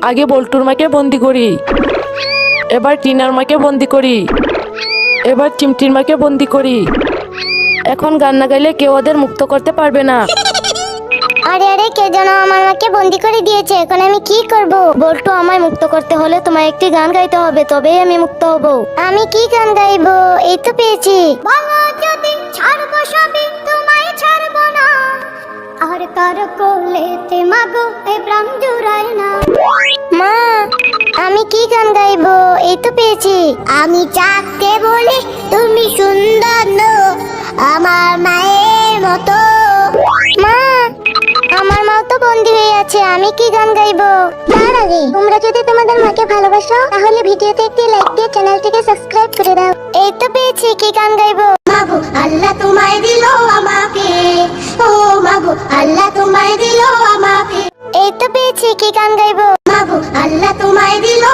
আগে বল্টুর মাকে বন্দি করি, এবার টিনার মাকে বন্দি করি, এবার চিমটির মাকে বন্দি করি। এখন গান না গাইলে কেউ ওদের মুক্ত করতে পারবে না। আরে আরে, কে যেন আমার মাকে বন্দি করে দিয়েছে, এখন আমি কি করব? বল্টু, আমায় মুক্ত করতে হলে তোমায় একটি গান গাইতে হবে, তবেই আমি মুক্ত হব। আমি কি গান গাইবো? এই তো পেয়েছি। বলো যদি ছাড়বো সবই, তোমায় ছাড়বো না, আর কার কোলেতে মাগো এ প্রাণ জুড়ায় না। মা, আমি কি গান গাইবো? এই তো পেয়েছি। আমি চাকতে বলি তুমি সুন্দর নো, আমার মায়ের মতো। মা, আমার মা তো বন্দি হয়ে আছে, আমি কি গান গাইবো? তার আগে তোমরা যদি তোমাদের মাকে ভালোবাসো, তাহলে ভিডিওতে একটি লাইক দিয়ে চ্যানেলটিকে সাবস্ক্রাইব করে দাও। এই তো পেয়েছি, কি গান গাইবো? মাগো আল্লাহ তোমায় দিলো আমাকে, ও মাগো আল্লাহ তোমায় দিলো আমাকে। এই তো পেয়েছি, কি গান গাইবো? মাগো আল্লাহ তোমায় দিলো